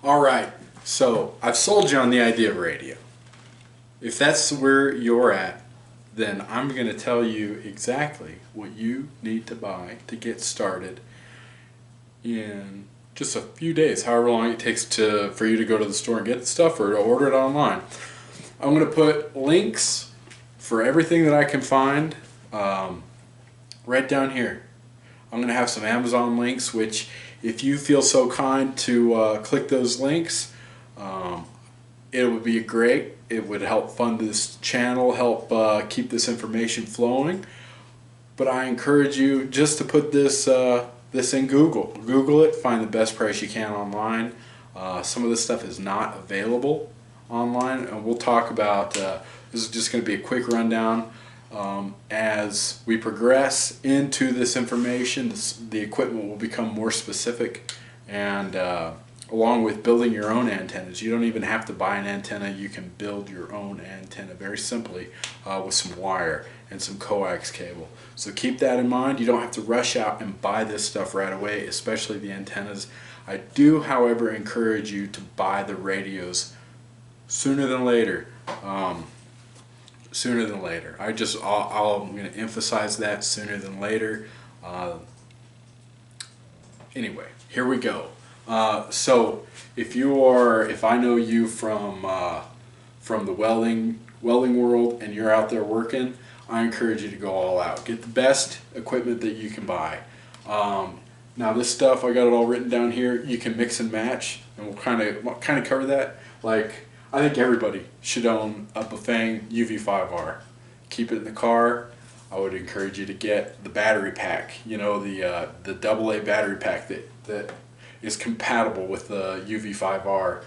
All right, so I've sold you on the idea of radio. If that's where you're at, then I'm going to tell you exactly what you need to buy to get started in just a few days, however long it takes for you to go to the store and get the stuff or to order it online. I'm going to put links for everything that I can find right down here. I'm going to have some Amazon links, which if you feel so kind to click those links, it would be great. It would help fund this channel, help keep this information flowing. But I encourage you just to put this in Google. Google it, find the best price you can online. Some of this stuff is not available online, and we'll talk about, this is just going to be a quick rundown. As we progress into this information, the equipment will become more specific, and along with building your own antennas. You don't even have to buy an antenna. You can build your own antenna very simply with some wire and some coax cable. So keep that in mind. You don't have to rush out and buy this stuff right away, especially the antennas. I do, however, encourage you to buy the radios sooner than later. Sooner than later. I'm going to emphasize that, sooner than later. Anyway, here we go. So if I know you from the welding world and you're out there working, I encourage you to go all out. Get the best equipment that you can buy. Now this stuff, I got it all written down here. You can mix and match, and we'll kind of cover that. Like, I think everybody should own a Bafang UV5R. Keep it in the car. I would encourage you to get the battery pack. You know, the AA battery pack that is compatible with the UV5R.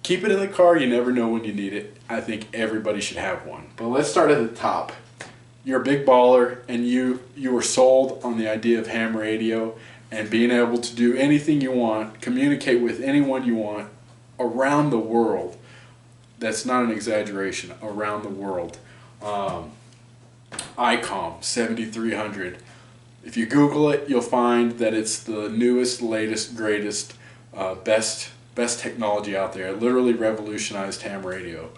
Keep it in the car. You never know when you need it. I think everybody should have one. But let's start at the top. You're a big baller, and you were sold on the idea of ham radio and being able to do anything you want, communicate with anyone you want around the world. That's not an exaggeration. Around the world. ICOM 7300. If you Google it, you'll find that it's the newest, latest, greatest, best technology out there. It literally revolutionized ham radio.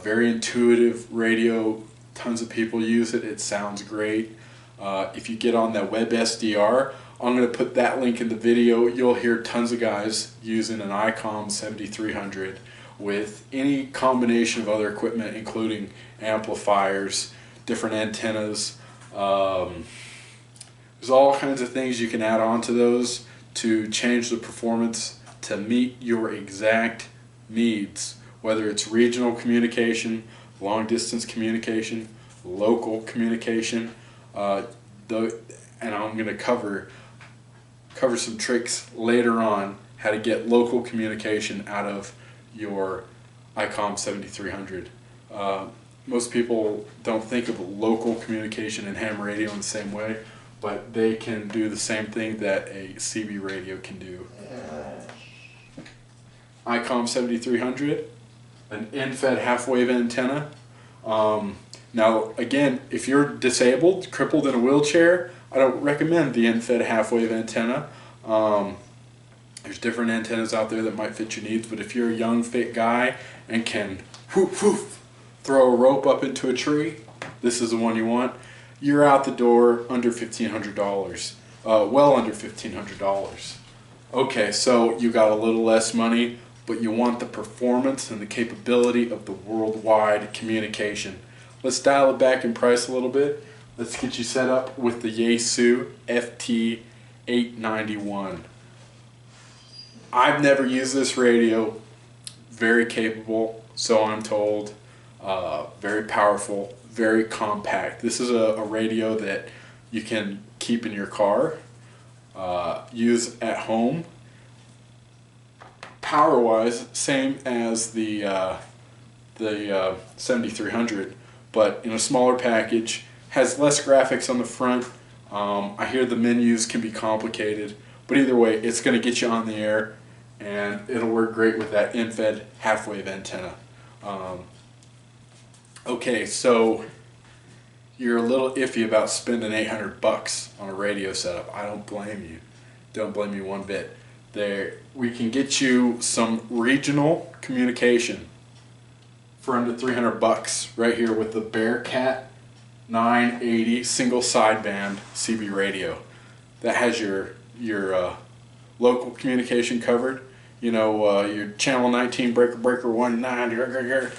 Very intuitive radio. Tons of people use it. It sounds great. If you get on that WebSDR, I'm going to put that link in the video. You'll hear tons of guys using an ICOM 7300 with any combination of other equipment, including amplifiers, different antennas. There's all kinds of things you can add on to those to change the performance to meet your exact needs, whether it's regional communication, long distance communication, local communication, and I'm going to cover some tricks later on how to get local communication out of your ICOM 7300. Most people don't think of local communication and ham radio in the same way, but they can do the same thing that a CB radio can do. ICOM 7300, an end-fed half-wave antenna. Now again, if you're disabled, crippled in a wheelchair, I don't recommend the end-fed half-wave antenna. There's different antennas out there that might fit your needs, but if you're a young, fit guy and can throw a rope up into a tree, this is the one you want. You're out the door under $1,500, well under $1,500. Okay, so you got a little less money, but you want the performance and the capability of the worldwide communication. Let's dial it back in price a little bit. Let's get you set up with the Yaesu FT891. I've never used this radio. Very capable, so I'm told. Very powerful, very compact. This is a radio that you can keep in your car, use at home. Power-wise, same as the 7300, but in a smaller package. Has less graphics on the front. I hear the menus can be complicated, but either way, it's going to get you on the air, and it'll work great with that end-fed half-wave antenna. Okay, so you're a little iffy about spending $800 on a radio setup. I don't blame you. Don't blame me one bit. There, we can get you some regional communication for under $300 right here with the Bearcat 980 single sideband CB radio. That has your local communication covered. You know, your channel 19 breaker 19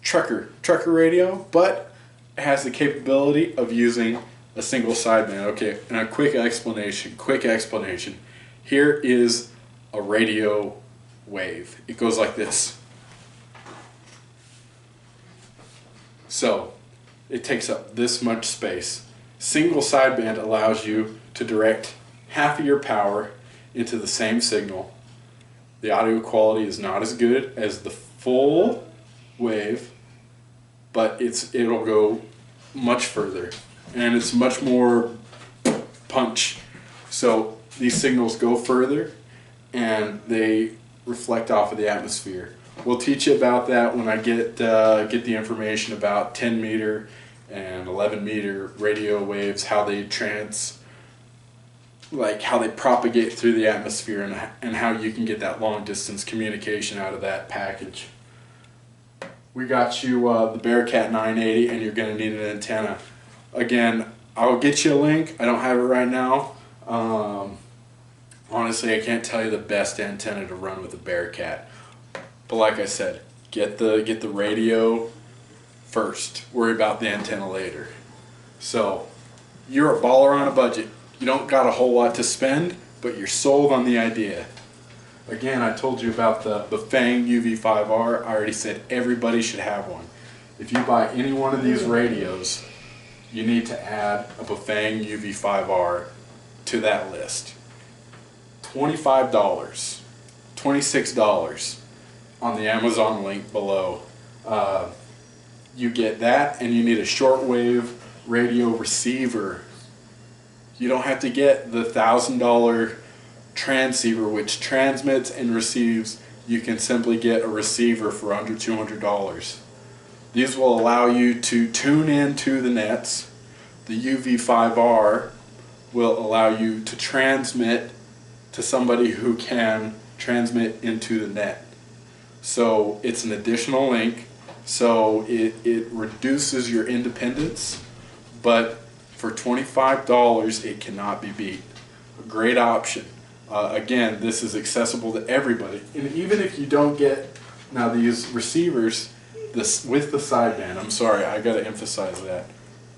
trucker radio, but it has the capability of using a single sideband. Okay, and a quick explanation. Here is a radio wave. It goes like this. So it takes up this much space. Single sideband allows you to direct half of your power into the same signal. The audio quality is not as good as the full wave, but it'll go much further, and it's much more punch. So these signals go further and they reflect off of the atmosphere. We'll teach you about that when I get the information about 10 meter and 11 meter radio waves, how they propagate through the atmosphere, and how you can get that long distance communication out of that package. We got you the Bearcat 980, and you're going to need an antenna. Again, I'll get you a link. I don't have it right now. Honestly, I can't tell you the best antenna to run with a Bearcat. But like I said, get the radio first. Worry about the antenna later. So, you're a baller on a budget. You don't got a whole lot to spend, but you're sold on the idea. Again, I told you about the Bafang UV5R. I already said everybody should have one. If you buy any one of these radios, you need to add a Bafang UV5R to that list. $25, $26 on the Amazon link below. You get that, and you need a shortwave radio receiver. You don't have to get the $1,000 transceiver which transmits and receives. You can simply get a receiver for under $200. These will allow you to tune into the nets. The UV5R will allow you to transmit to somebody who can transmit into the net. So it's an additional link, so it reduces your independence, but for $25 it cannot be beat. A great option. Again, this is accessible to everybody, and even if you don't get now these receivers with the sideband, I'm sorry, I got to emphasize that,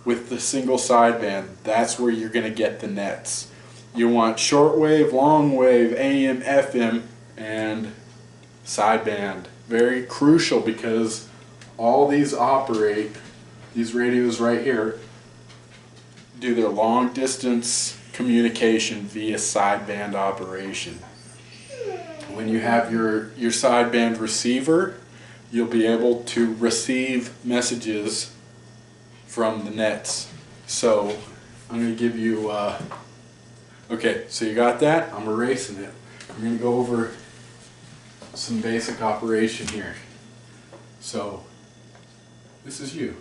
with the single sideband, that's where you're going to get the nets. You want shortwave, long wave, AM, FM, and sideband. Very crucial, because all these radios right here do their long distance communication via sideband operation. When you have your sideband receiver, you'll be able to receive messages from the nets. So I'm going to give you okay, so you got that? I'm erasing it. I'm going to go over some basic operation here. So this is you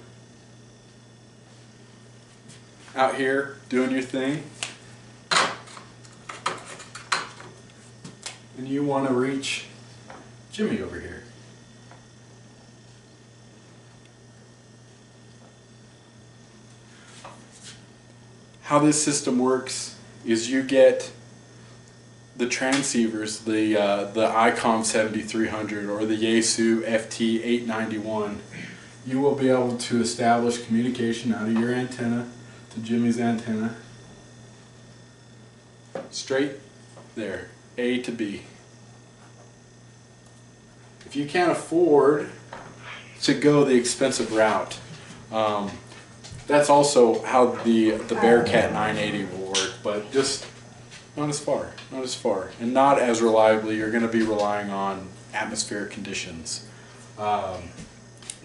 out here doing your thing, and you want to reach Jimmy over here. How this system works is you get the transceivers, the ICOM 7300 or the Yaesu FT 891. You will be able to establish communication out of your antenna to Jimmy's antenna, straight there, A to B. If you can't afford to go the expensive route, that's also how the Bearcat 980 will work, but just not as far, and not as reliably. You're going to be relying on atmospheric conditions. The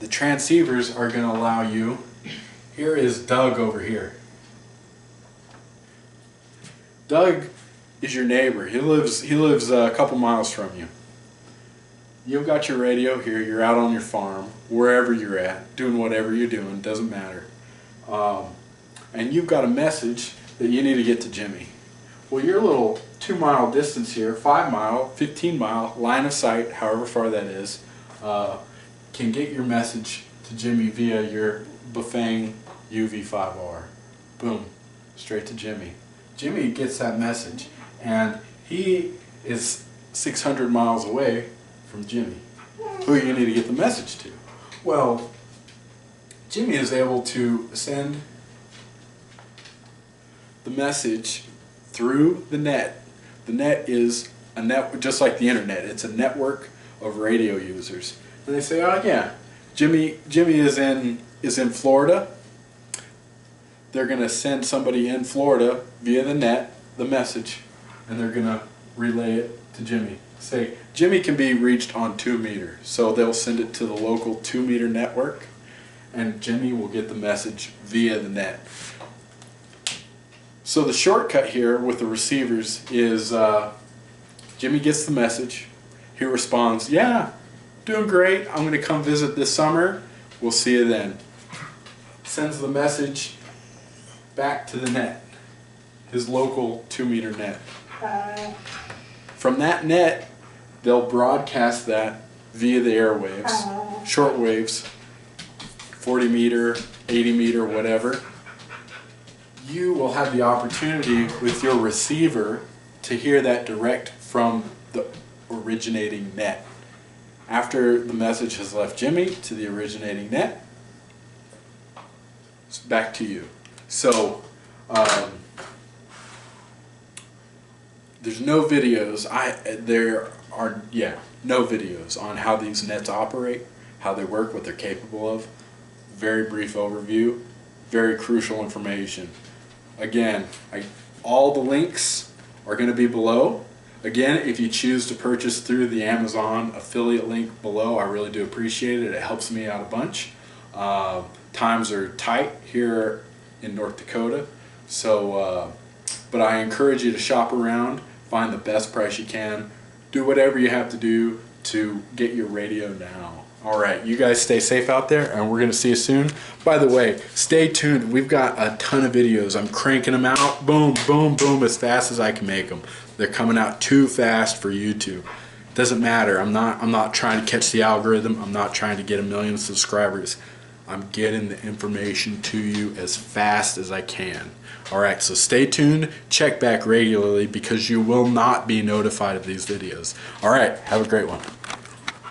transceivers are going to allow you. Here is Doug over here. Doug is your neighbor. He lives a couple miles from you. You've got your radio here. You're out on your farm, wherever you're at, doing whatever you're doing. Doesn't matter. And you've got a message that you need to get to Jimmy. Well, your little 2-mile distance here, 5-mile, 15-mile line of sight, however far that is, can get your message to Jimmy via your Bafang UV5R. Boom, straight to Jimmy. Jimmy gets that message, and he is 600 miles away from Jimmy. Who you need to get the message to? Well, Jimmy is able to send the message through the net. The net is a net, just like the internet. It's a network of radio users. And they say, oh yeah, Jimmy is in Florida. They're going to send somebody in Florida via the net the message, and they're going to relay it to Jimmy. Say, Jimmy can be reached on 2 meters, so they'll send it to the local 2-meter network, and Jimmy will get the message via the net. So the shortcut here with the receivers is Jimmy gets the message. He responds, yeah, doing great. I'm going to come visit this summer. We'll see you then. Sends the message back to the net, his local 2-meter net. From that net, they'll broadcast that via the airwaves, short waves, 40 meter, 80 meter, whatever. You will have the opportunity with your receiver to hear that direct from the originating net. After the message has left Jimmy to the originating net, it's back to you. So there's no videos. There are no videos on how these nets operate, how they work, what they're capable of. Very brief overview, very crucial information. Again, all the links are going to be below. Again, if you choose to purchase through the Amazon affiliate link below, I really do appreciate it. It helps me out a bunch. Times are tight here in North Dakota, so but I encourage you to shop around, find the best price you can, do whatever you have to do to get your radio now. Alright, you guys stay safe out there, and we're going to see you soon. By the way, stay tuned. We've got a ton of videos. I'm cranking them out, boom, boom, boom, as fast as I can make them. They're coming out too fast for YouTube. Doesn't matter. I'm not trying to catch the algorithm. I'm not trying to get 1 million subscribers. I'm getting the information to you as fast as I can. Alright, so stay tuned. Check back regularly because you will not be notified of these videos. Alright, have a great one.